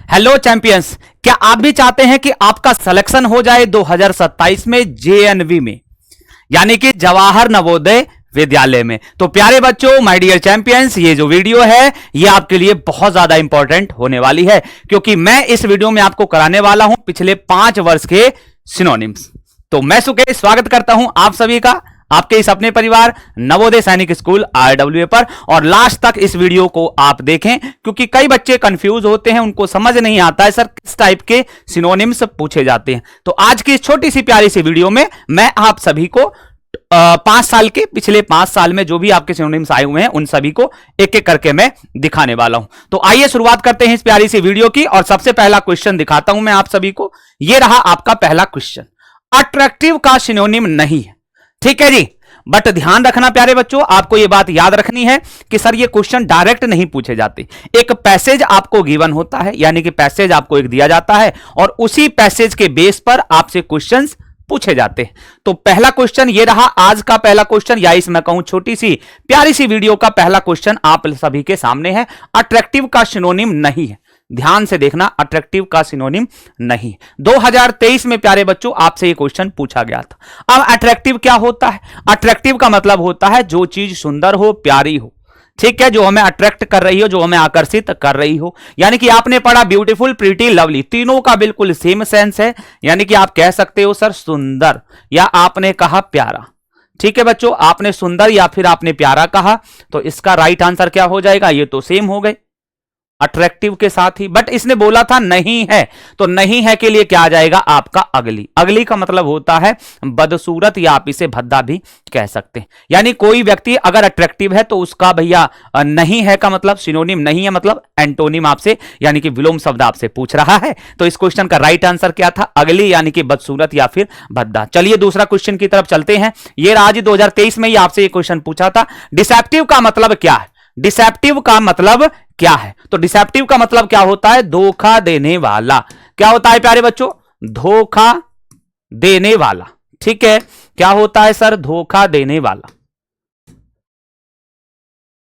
Hello champions, क्या आप भी चाहते हैं कि आपका सिलेक्शन हो जाए 2027 में जेएनवी में, यानी कि जवाहर नवोदय विद्यालय में? तो प्यारे बच्चों, माय डियर चैंपियंस, ये जो वीडियो है ये आपके लिए बहुत ज्यादा इंपॉर्टेंट होने वाली है, क्योंकि मैं इस वीडियो में आपको कराने वाला हूं पिछले 5 वर्ष के सिनोनिम्स। तो मैं सुकेश स्वागत करता हूं आप सभी का आपके इस अपने परिवार नवोदय सैनिक स्कूल आरडब्ल्यूए पर। और लास्ट तक इस वीडियो को आप देखें, क्योंकि कई बच्चे कंफ्यूज होते हैं, उनको समझ नहीं आता है सर किस टाइप के सिनोनिम्स पूछे जाते हैं। तो आज की इस छोटी सी प्यारी सी वीडियो में मैं आप सभी को 5 साल के पिछले 5 साल में जो भी आपके सिनोनिम्स आए हुए हैं उन सभी को एक एक करके मैं दिखाने वाला हूं। तो आइए शुरुआत करते हैं इस प्यारी सी वीडियो की, और सबसे पहला क्वेश्चन दिखाता हूं मैं आप सभी को। यह रहा आपका पहला क्वेश्चन। अट्रैक्टिव का सिनोनिम नहीं है, ठीक है जी। बट ध्यान रखना प्यारे बच्चों, आपको यह बात याद रखनी है कि सर ये क्वेश्चन डायरेक्ट नहीं पूछे जाते। एक पैसेज आपको गिवन होता है, यानी कि पैसेज आपको एक दिया जाता है और उसी पैसेज के बेस पर आपसे क्वेश्चंस पूछे जाते हैं। तो पहला क्वेश्चन ये रहा आज का पहला क्वेश्चन, या इस मैं कहूं छोटी सी प्यारी सी वीडियो का पहला क्वेश्चन आप सभी के सामने है। अट्रैक्टिव का सिनोनिम नहीं है, ध्यान से देखना, अट्रैक्टिव का सिनोनिम नहीं। 2023 में प्यारे बच्चों आपसे ये क्वेश्चन पूछा गया था। अब अट्रैक्टिव क्या होता है? अट्रैक्टिव का मतलब होता है जो चीज सुंदर हो, प्यारी हो, ठीक है, जो हमें अट्रैक्ट कर रही हो, जो हमें आकर्षित कर रही हो। यानी कि आपने पढ़ा ब्यूटीफुल, प्रीटी, लवली, तीनों का बिल्कुल सेम सेंस है। यानी कि आप कह सकते हो सर सुंदर, या आपने कहा प्यारा। ठीक है बच्चों, आपने सुंदर या फिर आपने प्यारा कहा, तो इसका राइट आंसर क्या हो जाएगा? ये तो सेम हो गए अट्रैक्टिव के साथ ही। बट इसने बोला था नहीं है, तो नहीं है के लिए क्या आ जाएगा आपका अगली। अगली का मतलब होता है बदसूरत, या आप इसे भद्दा भी कह सकते हैं। यानी कोई व्यक्ति अगर अट्रैक्टिव है तो उसका भैया नहीं है का मतलब सिनोनिम नहीं है, मतलब एंटोनिम आपसे, यानी कि विलोम शब्द आपसे पूछ रहा है। तो इस क्वेश्चन का राइट आंसर क्या था? अगली, यानी कि बदसूरत या फिर भद्दा। चलिए दूसरा क्वेश्चन की तरफ चलते हैं। ये आज 2023 में ही आपसे ये क्वेश्चन पूछा था। डिसेप्टिव का मतलब क्या है? डिसेप्टिव का मतलब क्या है? तो डिसेप्टिव का मतलब क्या होता है? धोखा देने वाला। क्या होता है प्यारे बच्चों? धोखा देने वाला। ठीक है, क्या होता है सर? धोखा देने वाला।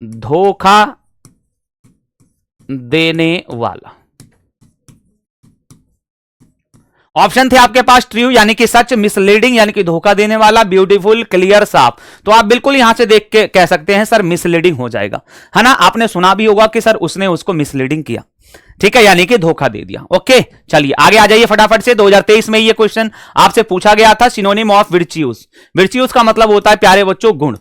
धोखा देने वाला। ऑप्शन थे आपके पास ट्रू यानी कि सच, मिसलीडिंग यानी कि धोखा देने वाला, ब्यूटीफुल, क्लियर, साफ। तो आप बिल्कुल यहां से देख के कह सकते हैं सर मिसलीडिंग हो जाएगा, है ना। आपने सुना भी होगा कि सर उसने उसको मिसलीडिंग किया, ठीक है, यानी कि धोखा दे दिया। ओके, चलिए आगे आ जाइए फटाफट से। 2023 में ये क्वेश्चन आपसे पूछा गया था। Synonym of विर्च्यूज। विर्च्यूज का मतलब होता है प्यारे बच्चों गुण,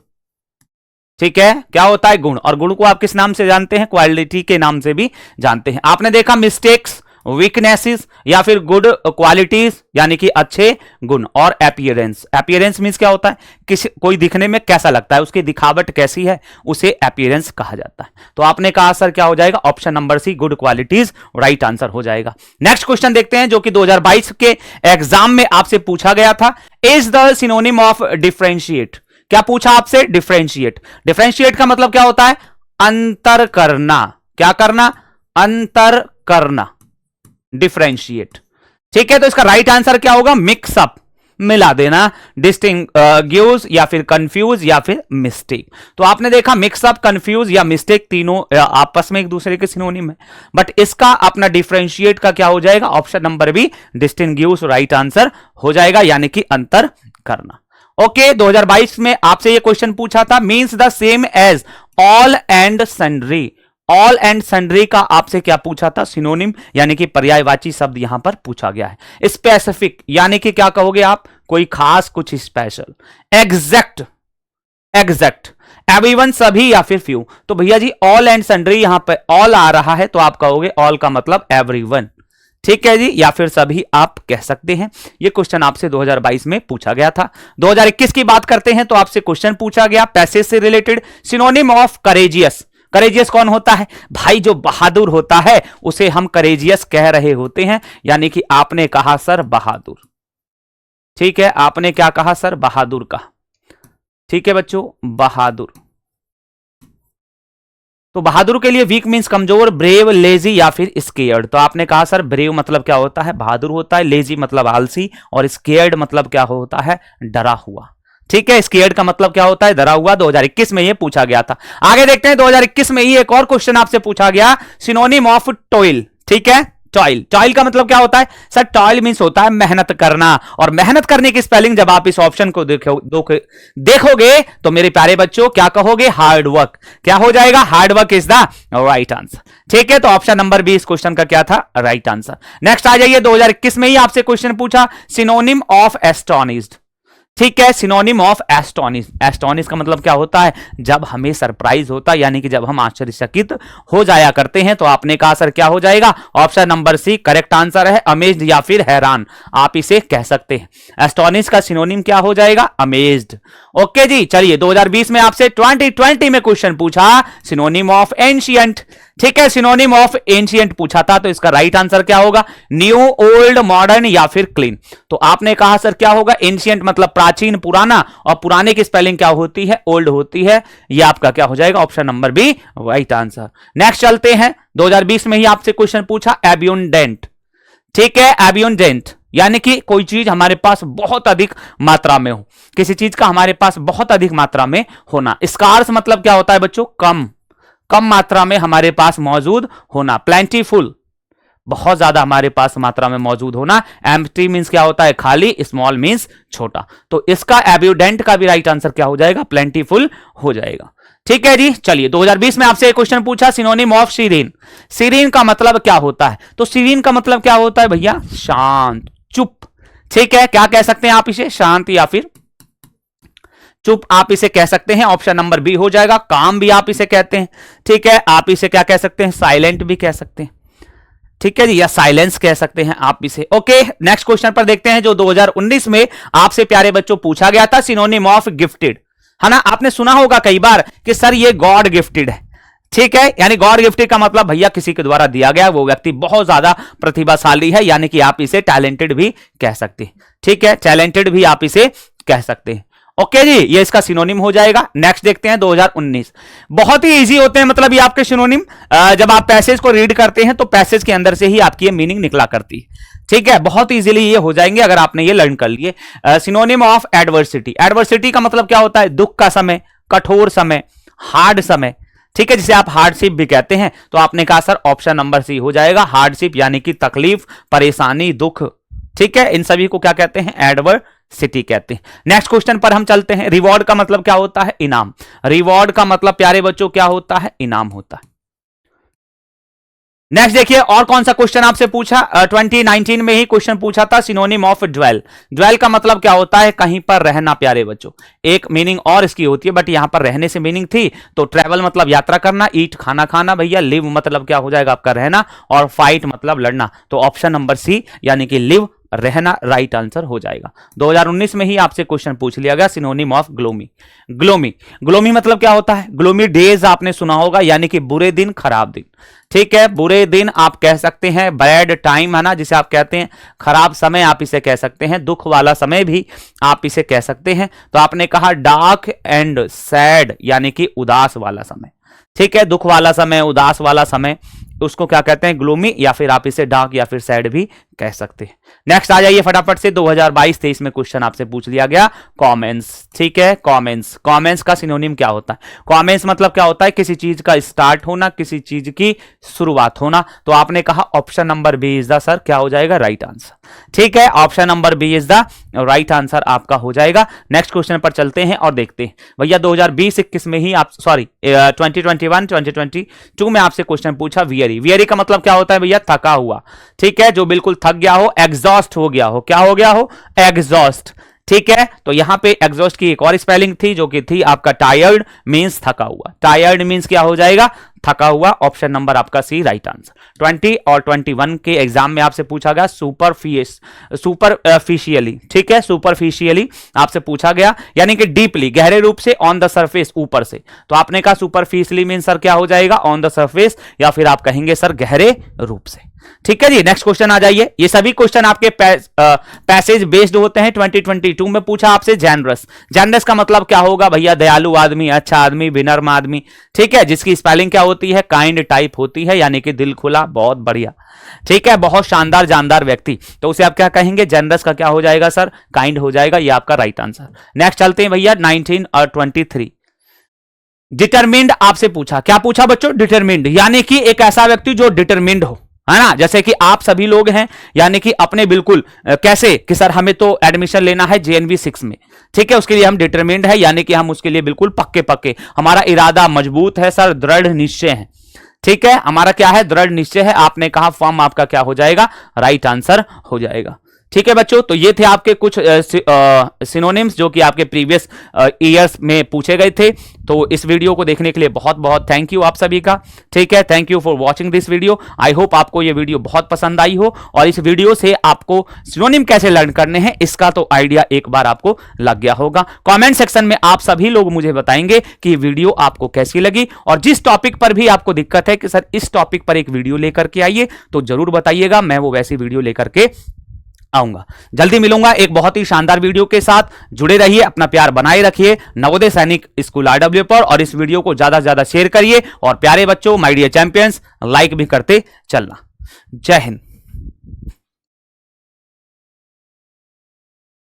ठीक है। क्या होता है? गुण। और गुण को आप किस नाम से जानते हैं? क्वालिटी के नाम से भी जानते हैं। आपने देखा मिस्टेक्स, वीकनेसेस, या फिर गुड क्वालिटीज यानी कि अच्छे गुण, और एपियरेंस। एपियरेंस मींस क्या होता है? किसी कोई दिखने में कैसा लगता है, उसकी दिखावट कैसी है, उसे एपियरेंस कहा जाता है। तो आपने कहा सर क्या हो जाएगा? Option number C, good qualities, right answer हो जाएगा। नेक्स्ट क्वेश्चन देखते हैं जो कि 2022 के एग्जाम में आपसे पूछा गया था। Is the synonym of differentiate. क्या पूछा आपसे? डिफरेंशिएट। डिफरेंशिएट का मतलब क्या होता है? अंतर करना। क्या करना? अंतर करना, डिफरेंशिएट। ठीक है, तो इसका राइट आंसर क्या होगा? मिक्सअप, मिला देना, डिस्टिंग्विश या फिर कंफ्यूज या फिर मिस्टेक। तो आपने देखा मिक्सअप, कंफ्यूज या मिस्टेक तीनों आपस में एक दूसरे के सिनोनिम है, बट इसका अपना डिफरेंशिएट का क्या हो जाएगा? Option number B, distinguish, right answer हो जाएगा, यानी कि अंतर करना। ओके, 2022 में आपसे यह क्वेश्चन पूछा था। Means the same as all and sundry. All and sundry का आपसे क्या पूछा था? सिनोनिम यानी कि पर्यायवाची शब्द यहां पर पूछा गया है। स्पेसिफिक यानी कि क्या कहोगे आप? कोई खास, कुछ स्पेशल। एग्जैक्ट, एग्जैक्ट, एवरीवन सभी या फिर फ्यू। तो भैया जी ऑल एंड सन्ड्री यहां पर ऑल आ रहा है, तो आप कहोगे ऑल का मतलब एवरीवन, ठीक है जी, या फिर सभी आप कह सकते हैं। यह क्वेश्चन आपसे 2022 में पूछा गया था। 2021 की बात करते हैं तो आपसे क्वेश्चन पूछा गया पैसेज से related. Synonym of courageous. Courageous कौन होता है? भाई जो बहादुर होता है उसे हम करेजियस कह रहे होते हैं, यानी कि आपने कहा सर बहादुर, ठीक है। आपने क्या कहा सर? बहादुर कहा, ठीक है बच्चों, बहादुर। तो बहादुर के लिए वीक मींस कमजोर, ब्रेव, लेजी या फिर स्केयर्ड। तो आपने कहा सर ब्रेव मतलब क्या होता है? बहादुर होता है, लेजी मतलब आलसी, और स्केयर्ड मतलब क्या होता है? डरा हुआ। ठीक है, स्केयर्ड का मतलब क्या होता है? डरा हुआ। 2021 में यह पूछा गया था। आगे देखते हैं 2021 में ही एक और क्वेश्चन आपसे पूछा गया, सिनोनिम ऑफ टॉयल। ठीक है, टॉयल। टॉयल का मतलब क्या होता है सर? टॉयल मींस होता है मेहनत करना, और मेहनत करने की स्पेलिंग जब आप इस ऑप्शन को देखोगे तो मेरे प्यारे बच्चों क्या कहोगे? Hard work. क्या हो जाएगा? Hard work is the right answer. ठीक है, तो ऑप्शन नंबर बी इस क्वेश्चन का क्या था? Right answer. नेक्स्ट आ जाइए, 2021 में ही आपसे क्वेश्चन पूछा, सिनोनिम ऑफ एस्टोनिश्ड। ठीक है, सिनोनिम ऑफ एस्टोनिश। एस्टोनिश का मतलब क्या होता है? जब हमें सरप्राइज होता है, यानी कि जब हम आश्चर्यचकित हो जाया करते हैं। तो आपने कहा सर क्या हो जाएगा? Option number C correct answer है, अमेज्ड या फिर हैरान आप इसे कह सकते हैं। एस्टोनिश का सिनोनिम क्या हो जाएगा? अमेज्ड। ओके जी, चलिए 2020 में आपसे 2020 में क्वेश्चन पूछा, सिनोनिम ऑफ एंशियंट। ठीक है, सिनोनिम ऑफ एंशियंट पूछा था, तो इसका राइट आंसर क्या होगा? न्यू, ओल्ड, मॉडर्न या फिर क्लीन। तो आपने कहा सर क्या होगा? एंशियंट मतलब प्राचीन, पुराना, और पुराने की स्पेलिंग क्या होती है? ओल्ड होती है। ये आपका क्या हो जाएगा? Option number B right answer. Next चलते हैं, 2020 में ही आपसे क्वेश्चन पूछा, एब्यूंडेंट। ठीक है, एब्यूंडेंट यानी कि कोई चीज हमारे पास बहुत अधिक मात्रा में हो, किसी चीज का हमारे पास बहुत अधिक मात्रा में होना। स्कार्स मतलब क्या होता है बच्चों? कम, कम मात्रा में हमारे पास मौजूद होना। प्लेंटीफुल बहुत ज्यादा हमारे पास मात्रा में मौजूद होना। एम्प्टी मींस क्या होता है? खाली। स्मॉल मींस छोटा। तो इसका एब्यूडेंट का भी राइट आंसर क्या हो जाएगा? प्लेंटीफुल हो जाएगा। ठीक है जी, चलिए 2020 में आपसे एक क्वेश्चन पूछा, सिनोनिम ऑफ सीरीन। सीरीन का मतलब क्या होता है? तो सीरीन का मतलब क्या होता है भैया? शांत, चुप। ठीक है, क्या कह सकते हैं आप इसे? शांत या फिर चुप आप इसे कह सकते हैं। ऑप्शन नंबर बी हो जाएगा। काम भी आप इसे कहते हैं। ठीक है, आप इसे क्या कह सकते हैं? साइलेंट भी कह सकते हैं। ठीक है जी, या साइलेंस कह सकते हैं आप इसे। ओके, नेक्स्ट क्वेश्चन पर देखते हैं, जो 2019 में आपसे प्यारे बच्चों पूछा गया था, सिनोनिम ऑफ गिफ्टेड। है ना, आपने सुना होगा कई बार कि सर ये गॉड गिफ्टेड है। ठीक है, यानी गॉड गिफ्टेड का मतलब भैया किसी के द्वारा दिया गया, वो व्यक्ति बहुत ज्यादा प्रतिभाशाली है, यानी कि आप इसे टैलेंटेड भी कह सकते हैं। ठीक है, टैलेंटेड भी आप इसे कह सकते हैं। ओके जी, ये इसका सिनोनिम हो जाएगा। नेक्स्ट देखते हैं 2019। बहुत ही इजी होते हैं, मतलब ये आपके सिनोनिम जब आप पैसेज को रीड करते हैं तो पैसेज के अंदर से ही आपकी ये मीनिंग निकला करती है। ठीक है, बहुत इजीली ये हो जाएंगे अगर आपने ये लर्न कर लिए। Synonym of adversity. एडवर्सिटी का मतलब क्या होता है? दुख का समय, कठोर समय, हार्ड समय। ठीक है, जिसे आप हार्डशिप भी कहते हैं। तो आपने कहा सर ऑप्शन नंबर सी हो जाएगा, हार्डशिप यानी कि तकलीफ, परेशानी, दुख। ठीक है, इन सभी को क्या कहते हैं? एडवर्सिटी कहते हैं। नेक्स्ट क्वेश्चन पर हम चलते हैं। रिवॉर्ड का मतलब क्या होता है? इनाम। रिवॉर्ड का मतलब प्यारे बच्चों क्या होता है? इनाम होता है। नेक्स्ट देखिए, और कौन सा क्वेश्चन आपसे पूछा? 2019 में ही क्वेश्चन पूछा था, सिनोनिम ऑफ ड्वेल। ड्वेल का मतलब क्या होता है? कहीं पर रहना प्यारे बच्चों। एक मीनिंग और इसकी होती है, बट यहां पर रहने से मीनिंग थी। तो ट्रेवल मतलब यात्रा करना, ईट खाना खाना भैया, लिव मतलब क्या हो जाएगा आपका? रहना, और फाइट मतलब लड़ना। तो ऑप्शन नंबर सी यानी कि लिव, रहना, राइट आंसर हो जाएगा। 2019 में ही आपसे क्वेश्चन पूछ लिया गया, synonym of gloomy. Gloomy, gloomy मतलब क्या होता है? ग्लोमी डेज आपने सुना होगा, यानी कि बुरे दिन, खराब दिन। ठीक है, बुरे दिन आप कह सकते हैं, बैड टाइम है ना जिसे आप कहते हैं, खराब समय आप इसे कह सकते हैं, दुख वाला समय भी आप इसे कह सकते हैं। तो आपने कहा डार्क एंड सैड यानी कि उदास वाला समय। ठीक है, दुख वाला समय, उदास वाला समय, उसको क्या कहते हैं? ग्लूमी, या फिर आप इसे डार्क या फिर सैड भी कह सकते हैं। नेक्स्ट आ जाइए फटाफट से, 2022-23 में क्वेश्चन आपसे पूछ लिया गया, कॉमेंस। ठीक है, कॉमेंस। कॉमेंस का सिनोनिम क्या होता है? कॉमेंस मतलब क्या होता है? किसी चीज का स्टार्ट होना, किसी चीज की शुरुआत होना। तो आपने कहा option number B is the sir क्या हो जाएगा? Right answer. ठीक है, option number B is the right answer आपका हो जाएगा। नेक्स्ट क्वेश्चन पर चलते हैं और देखते हैं भैया 2020-21 में ही आप 2021-2022 में आपसे क्वेश्चन पूछा, वियरी। वियरी का मतलब क्या होता है भैया? थका हुआ। ठीक है, जो बिल्कुल थक गया हो, एग्जॉस्ट हो गया हो। क्या हो गया हो? एग्जॉस्ट। ठीक है, तो यहां पे एग्जॉस्ट की एक और स्पेलिंग थी जो कि थी आपका टायर्ड मींस थका हुआ। टायर्ड मींस क्या हो जाएगा? थका हुआ। ऑप्शन नंबर आपका सी राइट आंसर। 20 और 21 के एग्जाम में आपसे पूछा गया सुपरफिशियली। ठीक है, सुपरफिशियली आपसे पूछा गया, यानी कि डीपली, गहरे रूप से, ऑन द सरफेस, ऊपर से। तो आपने कहा सुपरफिशियली मीन सर क्या हो जाएगा? ऑन द सरफेस, या फिर आप कहेंगे सर गहरे रूप से। ठीक है जी, नेक्स्ट क्वेश्चन आ जाइए। ये सभी क्वेश्चन आपके पैसेज बेस्ड होते हैं। 2022 में पूछा आपसे जेनरस। जेनरस का मतलब क्या होगा भैया? दयालु आदमी, अच्छा आदमी, विनम्र आदमी। ठीक है, जिसकी स्पेलिंग क्या होती है? काइंड टाइप होती है, यानी कि दिल खुला, बहुत बढ़िया। ठीक है, बहुत शानदार जानदार व्यक्ति। तो उसे आप क्या कहेंगे? जेनरस का क्या हो जाएगा सर? काइंड हो जाएगा। ये आपका राइट आंसर। नेक्स्ट चलते हैं भैया 19 और 23। डिटरमिंड आपसे पूछा। क्या पूछा बच्चों? डिटरमिंड, यानी कि एक ऐसा व्यक्ति जो डिटरमिंड हो। है ना। जैसे कि आप सभी लोग हैं, यानी कि अपने बिल्कुल कैसे कि सर हमें तो एडमिशन लेना है JNV 6 में, ठीक है, उसके लिए हम डिटरमिन्ड है, यानी कि हम उसके लिए बिल्कुल पक्के पक्के, हमारा इरादा मजबूत है सर, दृढ़ निश्चय है, ठीक है, हमारा क्या है, दृढ़ निश्चय है। आपने कहा फॉर्म आपका क्या हो जाएगा, राइट आंसर हो जाएगा। ठीक है बच्चों, तो ये थे आपके कुछ सिनोनिम्स जो कि आपके प्रीवियस ईयर्स में पूछे गए थे। तो इस वीडियो को देखने के लिए बहुत बहुत थैंक यू आप सभी का, ठीक है, thank you for watching this video. I hope आपको ये वीडियो बहुत पसंद आई हो और इस वीडियो से आपको सिनोनिम कैसे लर्न करने हैं इसका तो आइडिया एक बार आपको लग गया होगा। कमेंट सेक्शन में आप सभी लोग मुझे बताएंगे कि वीडियो आपको कैसी लगी और जिस टॉपिक पर भी आपको दिक्कत है कि सर इस टॉपिक पर एक वीडियो लेकर के आइए, तो जरूर बताइएगा, मैं वो वैसी वीडियो लेकर के आऊंगा। जल्दी मिलूंगा एक बहुत ही शानदार वीडियो के साथ। जुड़े रहिए, अपना प्यार बनाए रखिए नवोदय सैनिक स्कूल RW पर, और इस वीडियो को ज्यादा से ज्यादा शेयर करिए और प्यारे बच्चों, माय डियर चैंपियंस, लाइक भी करते चलना। जय हिंद।